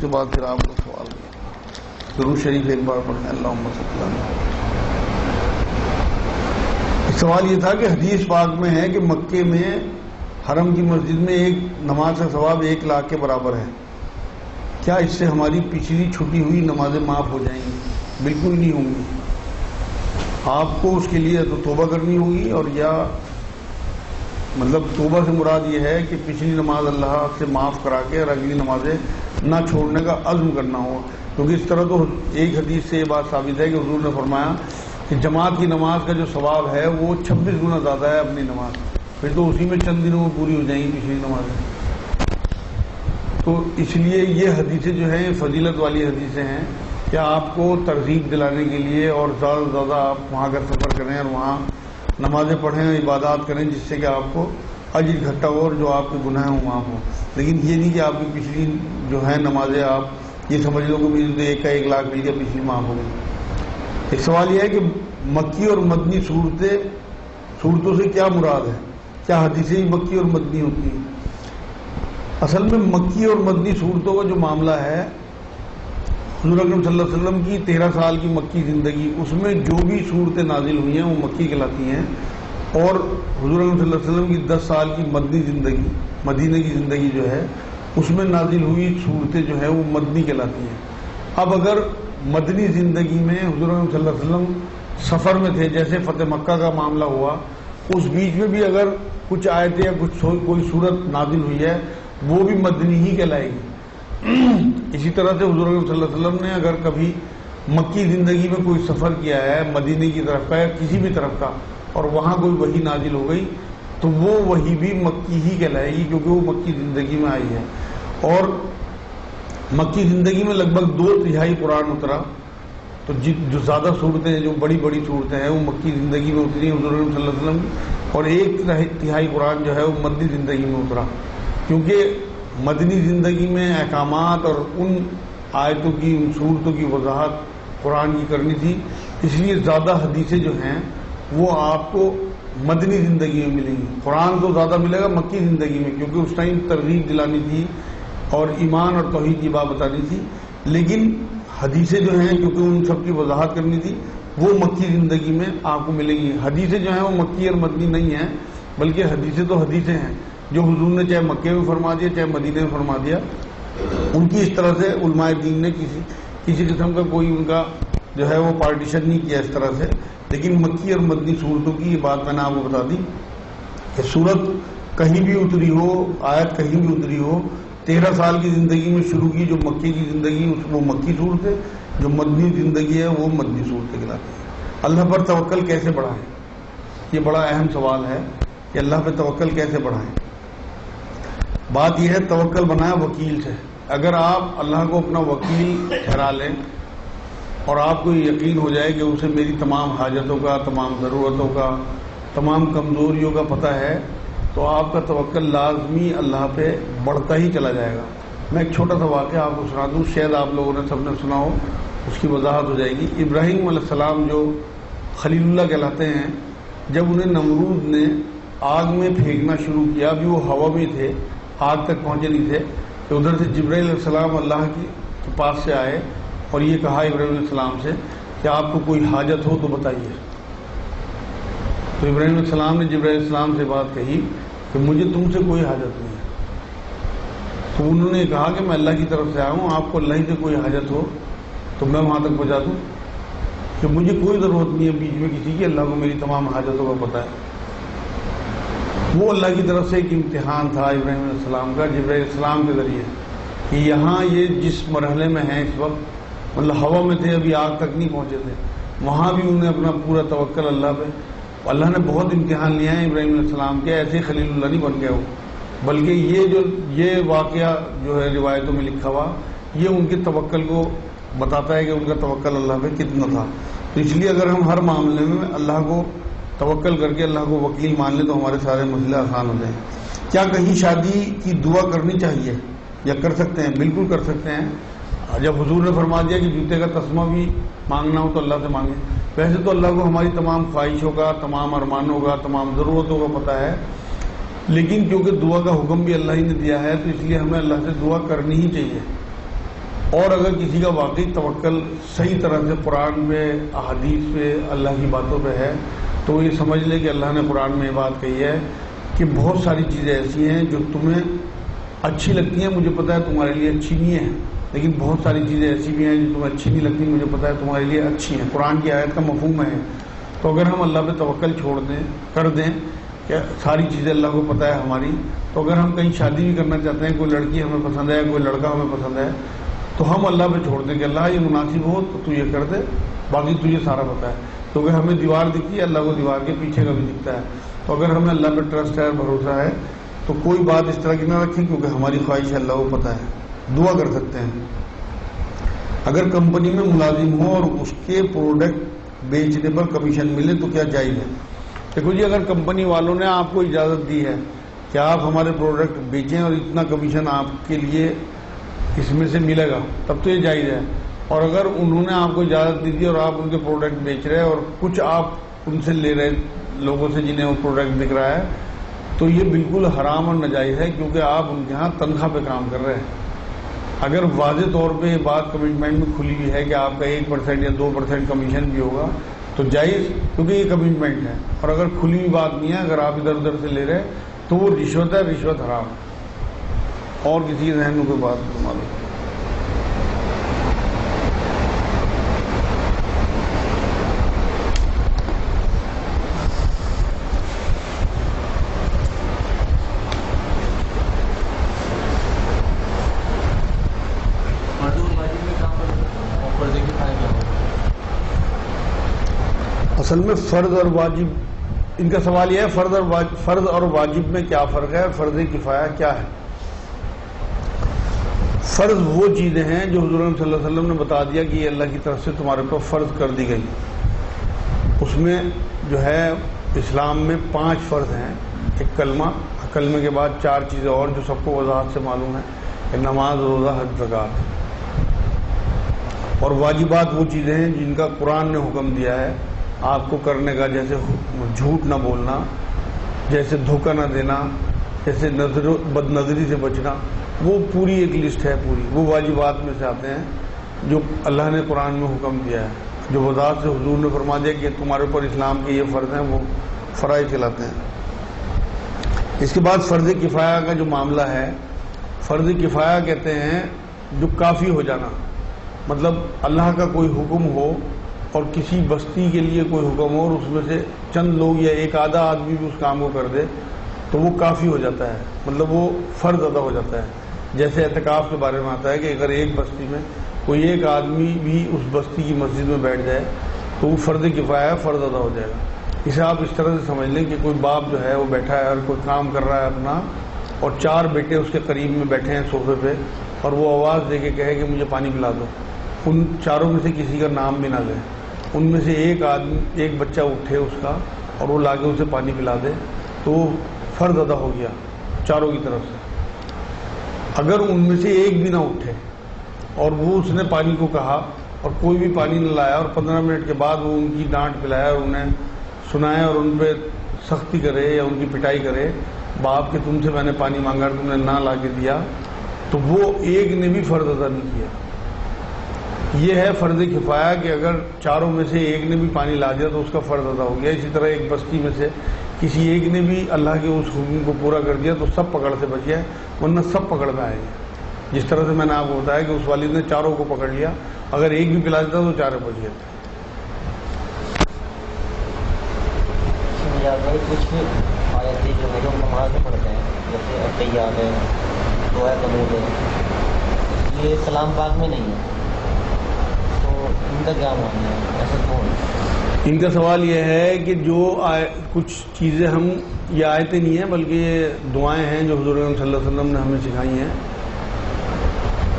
کے بعد پھر آپ کو سوال کیا درود شریف ایک بار پڑھیں اللہم صلی اللہ علیہ وسلم۔ سوال یہ تھا کہ حدیث پاک میں ہے کہ مکے میں حرم کی مسجد میں ایک نماز کا ثواب 1 لاکھ کے برابر ہے، کیا اس سے ہماری پچھلی چھٹی ہوئی نمازیں معاف ہو جائیں گی؟ بالکل نہیں ہوں گی، آپ کو اس کے لیے تو توبہ کرنی ہوگی، اور یا مطلب توبہ سے مراد یہ ہے کہ پچھلی نماز اللہ سے معاف کرا کے اور اگلی نمازیں نہ چھوڑنے کا عزم کرنا ہوگا، کیونکہ اس طرح تو ایک حدیث سے یہ بات ثابت ہے کہ حضور نے فرمایا کہ جماعت کی نماز کا جو ثواب ہے وہ 26 گنا زیادہ ہے اپنی نماز، پھر تو اسی میں چند دنوں میں پوری ہو جائیں گی پچھلی نمازیں۔ تو اس لیے یہ حدیثیں جو ہیں فضیلت والی حدیثیں ہیں کہ آپ کو ترغیب دلانے کے لیے اور زیادہ سے زیادہ آپ وہاں کا سفر کریں اور وہاں نمازیں پڑھیں، عبادات کریں، جس سے کہ آپ کو اجر اکٹھا ہو اور جو آپ کے گناہ ہوں معاف ہوں۔ لیکن یہ نہیں کہ آپ کی پچھلی جو ہے نمازیں آپ یہ سمجھ لو کہ میری تو 1 کا 1 لاکھ مل گیا پچھلی معاف ہو گئی۔ ایک سوال یہ ہے کہ مکی اور مدنی صورتوں سے کیا مراد ہے؟ کیا حدیثیں مکی اور مدنی ہوتی ہیں؟ اصل میں مکی اور مدنی صورتوں کا جو معاملہ ہے، حضور اکرم صلی اللہ علیہ وسلم کی 13 سال کی مکی زندگی، اس میں جو بھی صورتیں نازل ہوئی ہیں وہ مکی کہلاتی ہیں، اور حضور اکرم صلی اللہ علیہ وسلم کی 10 سال کی مدنی زندگی، مدینہ کی زندگی جو ہے اس میں نازل ہوئی صورتیں جو ہیں وہ مدنی کہلاتی ہیں۔ اب اگر مدنی زندگی میں حضور اکرم صلی اللہ علیہ وسلم سفر میں تھے، جیسے فتح مکہ کا معاملہ ہوا، اس بیچ میں بھی اگر کچھ آیتیں یا کوئی صورت نازل ہوئی ہے وہ بھی مدنی ہی کہلائے گی۔ اسی طرح سے حضور صلی اللہ علیہ وسلم نے اگر کبھی مکی زندگی میں کوئی سفر کیا ہے مدینے کی طرف کا یا کسی بھی طرف کا، اور وہاں کوئی وحی نازل ہو گئی تو وہ وحی بھی مکی ہی کہلائے گی، کیونکہ وہ مکی زندگی میں آئی ہے۔ اور مکی زندگی میں لگ بھگ 2/3 قرآن اترا، تو جو زیادہ صورتیں ہیں، جو بڑی بڑی صورتیں ہیں، وہ مکی زندگی میں اتری حضور صلی اللہ علیہ وسلم کی، اور 1/3 قرآن جو ہے وہ مدنی زندگی میں اترا، کیونکہ مدنی زندگی میں احکامات اور ان آیتوں کی، ان صورتوں کی وضاحت قرآن کی کرنی تھی، اس لیے زیادہ حدیثیں جو ہیں وہ آپ کو مدنی زندگی میں ملیں گی۔ قرآن تو زیادہ ملے گا مکی زندگی میں، کیونکہ اس ٹائم ترغیب دلانی تھی اور ایمان اور توحید کی بات بتانی تھی، لیکن حدیثیں جو ہیں کیونکہ ان سب کی وضاحت کرنی تھی وہ مکی زندگی میں آپ کو ملیں گی۔ حدیثیں جو ہیں وہ مکی اور مدنی نہیں ہیں، بلکہ حدیثیں تو حدیثیں ہیں جو حضور نے چاہے مکے میں فرما دیا چاہے مدینے میں فرما دیا، ان کی اس طرح سے علماء دین نے کسی قسم کا کوئی ان کا جو ہے وہ پارٹیشن نہیں کیا اس طرح سے۔ لیکن مکی اور مدنی صورتوں کی یہ بات میں نے آپ کو بتا دی کہ صورت کہیں بھی اتری ہو، آیت کہیں بھی اتری ہو، 13 سال کی زندگی میں شروع کی جو مکی کی زندگی وہ مکی صورت ہے، جو مدنی زندگی ہے وہ مدنی صورت کہلاتی ہے۔ اللہ پر توکل کیسے بڑھائیں؟ یہ بڑا اہم سوال ہے کہ اللہ پہ توکل کیسے بڑھائیں۔ بات یہ ہے توکل بنایا وکیل سے۔ اگر آپ اللہ کو اپنا وکیل ٹھہرا لیں اور آپ کو یہ یقین ہو جائے کہ اسے میری تمام حاجتوں کا، تمام ضرورتوں کا، تمام کمزوریوں کا پتہ ہے، تو آپ کا توکل لازمی اللہ پہ بڑھتا ہی چلا جائے گا۔ میں ایک چھوٹا سا واقعہ آپ کو سنا دوں، شاید آپ لوگوں نے سب نے سنا ہو، اس کی وضاحت ہو جائے گی۔ ابراہیم علیہ السلام جو خلیل اللہ کہلاتے ہیں، جب انہیں نمرود نے آگ میں پھینکنا شروع کیا، ابھی وہ ہوا میں تھے، آگ تک پہنچے نہیں تھے، کہ ادھر سے جبرائیل علیہ السلام اللہ کے پاس سے آئے اور یہ کہا ابراہیم علیہ السلام سے کہ آپ کو کوئی حاجت ہو تو بتائیے۔ تو ابراہیم علیہ السلام نے جبرائیل علیہ السلام سے بات کہی کہ مجھے تم سے کوئی حاجت نہیں ہے۔ تو انہوں نے کہا کہ میں اللہ کی طرف سے آیا ہوں، آپ کو اللہ ہی سے کوئی حاجت ہو تو میں وہاں تک پہنچا دوں، کہ مجھے کوئی ضرورت نہیں ہے بیچ میں کسی کی، اللہ کو میری تمام حاجتوں کا پتہ ہے۔ وہ اللہ کی طرف سے ایک امتحان تھا ابراہیم علیہ السلام کا، جبرائیل علیہ السلام کے ذریعے، کہ یہاں یہ جس مرحلے میں ہیں اس وقت، مطلب ہوا میں تھے، ابھی آگ تک نہیں پہنچے تھے، وہاں بھی انہوں نے اپنا پورا توکل اللہ پہ، اللہ نے بہت امتحان لیا ہے ابراہیم علیہ السلام کے، ایسے خلیل اللہ نہیں بن گئے وہ، بلکہ یہ واقعہ جو ہے روایتوں میں لکھا ہوا، یہ ان کے توکل کو بتاتا ہے کہ ان کا توکل اللہ پہ کتنا تھا۔ تو اس لیے اگر ہم ہر معاملے میں اللہ کو توکل کر کے اللہ کو وکیل مان لیں تو ہمارے سارے مسئلے آسان ہوتے ہیں۔ کیا کہیں شادی کی دعا کرنی چاہیے یا کر سکتے ہیں؟ بالکل کر سکتے ہیں۔ جب حضور نے فرما دیا کہ جوتے کا تسمہ بھی مانگنا ہو تو اللہ سے مانگیں، ویسے تو اللہ کو ہماری تمام خواہشوں کا، تمام ارمانوں کا، تمام ضرورتوں کا پتہ ہے، لیکن کیونکہ دعا کا حکم بھی اللہ ہی نے دیا ہے تو اس لیے ہمیں اللہ سے دعا کرنی ہی چاہیے۔ اور اگر کسی کا واقعی توکل صحیح طرح سے قرآن پہ، احادیث پہ، اللہ کی باتوں پہ ہے، تو یہ سمجھ لے کہ اللہ نے قرآن میں یہ بات کہی ہے کہ بہت ساری چیزیں ایسی ہیں جو تمہیں اچھی لگتی ہیں، مجھے پتہ ہے تمہارے لیے اچھی نہیں ہیں، لیکن بہت ساری چیزیں ایسی بھی ہیں جو تمہیں اچھی نہیں لگتی، مجھے پتہ ہے تمہارے لیے اچھی ہیں۔ قرآن کی آیت کا مفہوم ہے۔ تو اگر ہم اللہ پہ توکل کر دیں کہ ساری چیزیں اللہ کو پتہ ہے ہماری، تو اگر ہم کہیں شادی بھی کرنا چاہتے ہیں، کوئی لڑکی ہمیں پسند ہے، کوئی لڑکا ہمیں پسند ہے، تو ہم اللہ پہ چھوڑ دیں کہ اللہ یہ مناسب ہو تو یہ کر دے، باقی تجھے سارا پتہ ہے۔ کیونکہ ہمیں دیوار دکھتی ہے، اللہ کو دیوار کے پیچھے کا بھی دکھتا ہے۔ تو اگر ہمیں اللہ پہ ٹرسٹ ہے، بھروسہ ہے، تو کوئی بات اس طرح کی نہ رکھیں، کیونکہ ہماری خواہش اللہ کو پتہ ہے۔ دعا کر سکتے ہیں۔ اگر کمپنی میں ملازم ہو اور اس کے پروڈکٹ بیچنے پر کمیشن ملے تو کیا جائز ہے؟ دیکھو جی، اگر کمپنی والوں نے آپ کو اجازت دی ہے کہ آپ ہمارے پروڈکٹ بیچیں اور اتنا کمیشن آپ کے لیے اس میں سے ملے گا، تب تو یہ جائز ہے۔ اور اگر انہوں نے آپ کو اجازت دی تھی اور آپ ان کے پروڈکٹ بیچ رہے ہیں اور کچھ آپ ان سے لے رہے لوگوں سے جنہیں وہ پروڈکٹ بک رہا ہے، تو یہ بالکل حرام اور ناجائز ہے، کیونکہ آپ ان کے ہاں تنخواہ پہ کام کر رہے ہیں۔ اگر واضح طور پہ یہ بات کمٹمنٹ میں کھلی ہوئی ہے کہ آپ کا 1% یا 2% کمیشن بھی ہوگا تو جائز، کیونکہ یہ کمٹمنٹ ہے۔ اور اگر کھلی ہوئی بات نہیں ہے، اگر آپ ادھر ادھر سے لے رہے تو وہ رشوت ہے، رشوت حرام ہے۔ اور کسی کے ذہن میں کوئی بات معلوم؟ اصل میں فرض اور واجب، ان کا سوال یہ ہے فرض اور واجب میں کیا فرق ہے، فرض کفایہ کیا ہے؟ فرض وہ چیزیں ہیں جو حضور صلی اللہ علیہ وسلم نے بتا دیا کہ یہ اللہ کی طرف سے تمہارے اوپر فرض کر دی گئی۔ اس میں جو ہے اسلام میں 5 فرض ہیں۔ ایک کلمہ، کلمے کے بعد 4 چیزیں اور جو سب کو وضاحت سے معلوم ہے کہ نماز، روزہ، حج، زکوٰۃ۔ اور واجبات وہ چیزیں ہیں جن کا قرآن نے حکم دیا ہے آپ کو کرنے کا، جیسے جھوٹ نہ بولنا، جیسے دھوکہ نہ دینا، جیسے بد نظری سے بچنا۔ وہ پوری ایک لسٹ ہے، پوری وہ واجبات میں سے آتے ہیں جو اللہ نے قرآن میں حکم دیا ہے، جو وضاحت سے حضور نے فرما دیا کہ تمہارے اوپر اسلام کے یہ فرض ہیں، وہ فرائض کہلاتے ہیں۔ اس کے بعد فرض کفایہ کا جو معاملہ ہے، فرض کفایہ کہتے ہیں جو کافی ہو جانا، مطلب اللہ کا کوئی حکم ہو اور کسی بستی کے لیے کوئی حکم ہو اور اس میں سے چند لوگ یا ایک آدھا آدمی بھی اس کام کو کر دے تو وہ کافی ہو جاتا ہے، مطلب وہ فرض ادا ہو جاتا ہے۔ جیسے اعتکاف کے بارے میں آتا ہے کہ اگر ایک بستی میں کوئی ایک آدمی بھی اس بستی کی مسجد میں بیٹھ جائے تو وہ فرض کفایہ ہے، فرض ادا ہو جائے گا۔ اسے آپ اس طرح سے سمجھ لیں کہ کوئی باپ جو ہے وہ بیٹھا ہے اور کوئی کام کر رہا ہے اپنا، اور 4 بیٹے اس کے قریب میں بیٹھے ہیں صوفے پہ، اور وہ آواز دے کے کہے کہ مجھے پانی پلا دو۔ ان 4 میں سے کسی کا نام بھی نہ لے، ان میں سے ایک بچہ اٹھے اس کا اور وہ لا کے اسے پانی پلا دے، تو وہ فرض ادا ہو گیا 4 کی طرف سے۔ اگر ان میں سے ایک بھی نہ اٹھے اور وہ اس نے پانی کو کہا اور کوئی بھی پانی نہ لایا اور 15 منٹ کے بعد وہ ان کی ڈانٹ پلایا اور انہیں سنائے اور ان پہ سختی کرے یا ان کی پٹائی کرے، باپ کہ تم سے میں نے پانی مانگا تم نے نہ لا کے دیا، تو وہ ایک نے بھی فرض ادا نہیں کیا۔ یہ ہے فرض کفایہ کہ اگر 4 میں سے ایک نے بھی پانی لا دیا تو اس کا فرض ادا ہو گیا۔ اسی طرح ایک بستی میں سے کسی ایک نے بھی اللہ کے اس حکم کو پورا کر دیا تو سب پکڑ سے بچ گئے، ورنہ سب پکڑ میں آئے گے۔ جس طرح سے میں نے آپ کو بتایا کہ اس والد نے 4 کو پکڑ لیا، اگر ایک بھی پلا دیتا تو 4 بچ گئے تھے۔ کچھ آیتیں جو ہے جو نماز میں پڑھتے ہیں، جیسے التحیات ہے، دعا قنوت ہے، یہ کلام پاک میں نہیں ہے، تو ان کا کیا ماننا ہے؟ ایسا کیوں ہے؟ ان کا سوال یہ ہے کہ جو کچھ چیزیں ہم، یہ آیتیں نہیں ہیں بلکہ یہ دعائیں ہیں جو حضور صلی اللہ علیہ وسلم نے ہمیں سکھائی ہیں،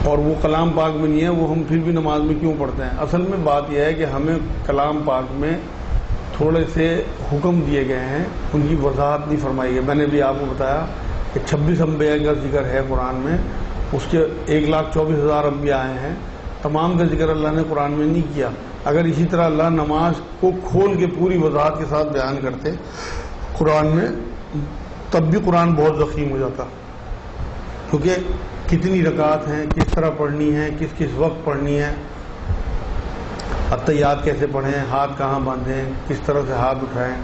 اور وہ کلام پاک میں نہیں ہے، وہ ہم پھر بھی نماز میں کیوں پڑھتے ہیں؟ اصل میں بات یہ ہے کہ ہمیں کلام پاک میں تھوڑے سے حکم دیے گئے ہیں، ان کی وضاحت نہیں فرمائی گئی۔ میں نے بھی آپ کو بتایا کہ 26 انبیاء کا ذکر ہے قرآن میں، اس کے 1,24,000 انبیاء آئے ہیں، تمام کا ذکر اللہ نے قرآن میں نہیں کیا۔ اگر اسی طرح اللہ نماز کو کھول کے پوری وضاحت کے ساتھ بیان کرتے قرآن میں، تب بھی قرآن بہت ضخیم ہو جاتا، کیونکہ کتنی رکعات ہیں، کس طرح پڑھنی ہے، کس کس وقت پڑھنی ہے، التحیات کیسے پڑھیں، ہاتھ کہاں باندھیں، کس طرح سے ہاتھ اٹھائیں،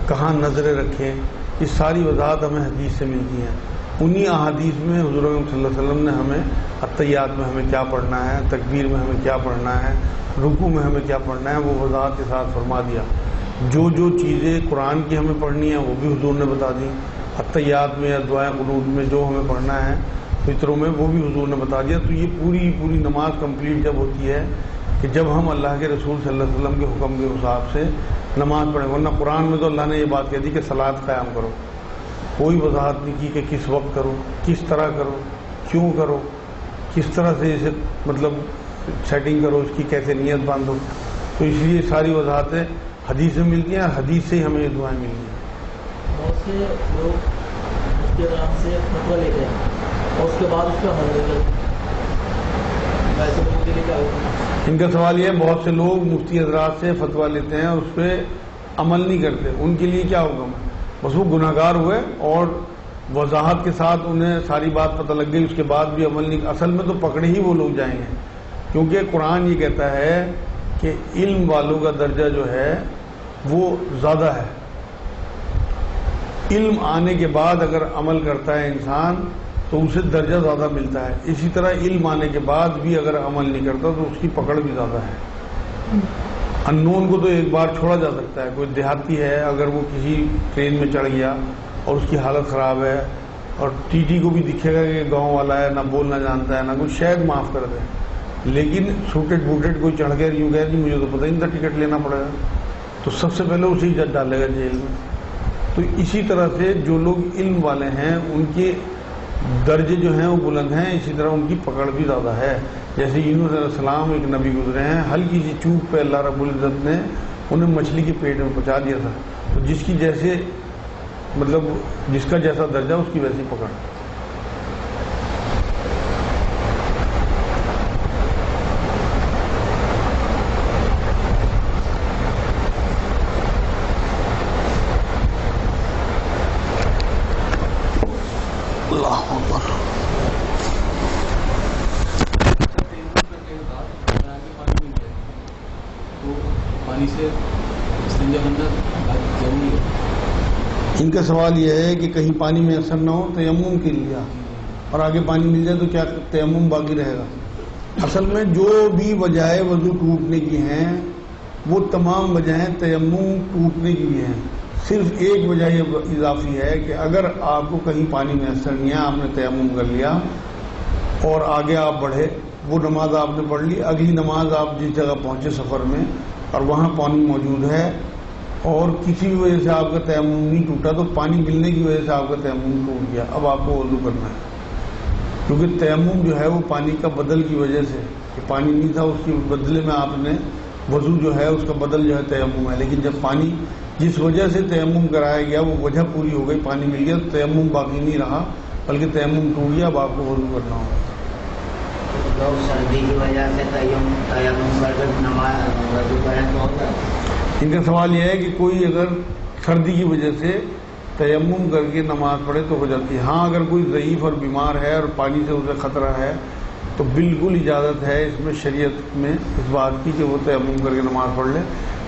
کہاں نظریں رکھیں، یہ ساری وضاحت ہمیں حدیث سے ملتی ہیں۔ انہی احادیث میں حضور اکرم صلی اللہ علیہ وسلم نے ہمیں التحیات میں ہمیں کیا پڑھنا ہے، تکبیر میں ہمیں کیا پڑھنا ہے، رکوع میں ہمیں کیا پڑھنا ہے، وہ وضاحت کے ساتھ فرما دیا۔ جو جو چیزیں قرآن کی ہمیں پڑھنی ہیں وہ بھی حضور نے بتا دی، التحیات میں یا دعائے قنوت میں جو ہمیں پڑھنا ہے فطروں میں وہ بھی حضور نے بتا دیا۔ تو یہ پوری نماز کمپلیٹ جب ہوتی ہے کہ جب ہم اللہ کے رسول صلی اللہ علیہ وسلم کے حکم کے حساب سے نماز پڑھیں، ورنہ قرآن میں تو اللہ نے یہ بات کہہ دی کہ صلاۃ قیام کرو، کوئی وضاحت نہیں کی کہ کس وقت کرو، کس طرح کرو، کیوں کرو، کس طرح سے اسے مطلب سیٹنگ کرو، اس کی کیسے نیت باندھو۔ تو اس لیے ساری وضاحتیں حدیث میں ملتی ہیں، حدیث سے ہی ہمیں یہ دعائیں ملتی ہیں۔ بہت سے لوگ اس کے نام سے فتویٰ لیتے ہیں اور اس کے بعد اس کا حل کرتے ہیں، ویسے لوگوں کے لیے کیا ہوگا؟ ان کا سوال یہ ہے بہت سے لوگ مفتی حضرات سے فتویٰ لیتے ہیں، اس پہ عمل نہیں کرتے، ان کے لیے کیا حکم ہے؟ بس وہ گناہ گار ہوئے اور وضاحت کے ساتھ انہیں ساری بات پتہ لگ گئی، اس کے بعد بھی عمل نہیں، اصل میں تو پکڑے ہی وہ لوگ جائیں گے، کیونکہ قرآن یہ کہتا ہے کہ علم والوں کا درجہ جو ہے وہ زیادہ ہے۔ علم آنے کے بعد اگر عمل کرتا ہے انسان تو اسے درجہ زیادہ ملتا ہے، اسی طرح علم آنے کے بعد بھی اگر عمل نہیں کرتا تو اس کی پکڑ بھی زیادہ ہے۔ انون کو تو ایک بار چھوڑا جا سکتا ہے، کوئی دیہاتی ہے اگر وہ کسی ٹرین میں چڑھ گیا اور اس کی حالت خراب ہے اور ٹی ٹی کو بھی دکھے گا کہ گاؤں والا ہے، نہ بولنا جانتا ہے نہ کچھ، شاید معاف کر دے، لیکن سوٹڈ بوٹڈ کوئی چڑھ گیا یوں کہہ مجھے تو پتہ ہی نہیں تھا ٹکٹ لینا پڑے گا، تو سب سے پہلے اسے ہی ڈالے گا جیل میں۔ تو اسی طرح سے جو لوگ علم والے ہیں ان کے درجے جو ہیں وہ بلند ہیں، اسی طرح ان کی پکڑ بھی زیادہ ہے۔ جیسے یونس علیہ السلام ایک نبی گزرے ہیں، ہلکی سی چوک پہ اللہ رب العزت نے انہیں مچھلی کے پیٹ میں پہنچا دیا تھا، تو جس کی جیسے مطلب جس کا جیسا درجہ اس کی ویسی پکڑ۔ اللہ اکبر۔ پانی سے استنجا کرنا ضروری ہے۔ ان کا سوال یہ ہے کہ کہیں پانی میں اثر نہ ہو تیمم کے لیے، اور آگے پانی مل جائے تو کیا تیمم باقی رہے گا؟ اصل میں جو بھی وجہ وضو ٹوٹنے کی ہیں وہ تمام وجہیں تیمم ٹوٹنے کی بھی ہیں، صرف ایک وجہ یہ اضافی ہے کہ اگر آپ کو کہیں پانی میں اثر نہیں ہے، آپ نے تیمم کر لیا اور آگے آپ بڑھے، وہ نماز آپ نے پڑھ لی، اگلی نماز آپ جس جگہ پہنچے سفر میں اور وہاں پانی موجود ہے اور کسی بھی وجہ سے آپ کا تیمم نہیں ٹوٹا، تو پانی ملنے کی وجہ سے آپ کا تیمم ٹوٹ گیا، اب آپ کو وضو کرنا ہے، کیونکہ تیمم جو ہے وہ پانی کا بدل کی وجہ سے، کہ پانی نہیں تھا اس کے بدلے میں آپ نے وضو جو ہے اس کا بدل جو ہے تیمم ہے، لیکن جب پانی جس وجہ سے تیمم کرایا گیا وہ وجہ پوری ہو گئی، پانی مل گیا، تو تیمم باقی نہیں رہا بلکہ تیمم ٹوٹ گیا، اب آپ کو وضو کرنا ہوگا۔ لوگ سردی کی وجہ سے تیمم کر کے نماز وضو کریں تو ہوتا ہے؟ ان کا سوال یہ ہے کہ کوئی اگر سردی کی وجہ سے تیمم کر کے نماز پڑھے تو ہو جاتی ہے۔ ہاں اگر کوئی ضعیف اور بیمار ہے اور پانی سے اسے خطرہ ہے تو بالکل اجازت ہے اس میں شریعت میں اس بات کی کہ وہ تیمم کر کے نماز پڑھ لے،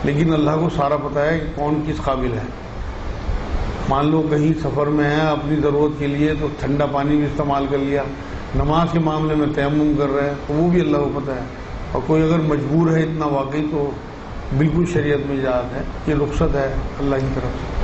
لیکن اللہ کو سارا پتہ ہے کہ کون کس قابل ہے۔ مان لو کہیں سفر میں ہے اپنی ضرورت کے لیے تو ٹھنڈا پانی بھی استعمال کر لیا، نماز کے معاملے میں تیمم کر رہے ہیں تو وہ بھی اللہ کو پتہ ہے، اور کوئی اگر مجبور ہے اتنا واقعی تو بالکل شریعت میں اجازت ہے، یہ رخصت ہے اللہ کی طرف سے۔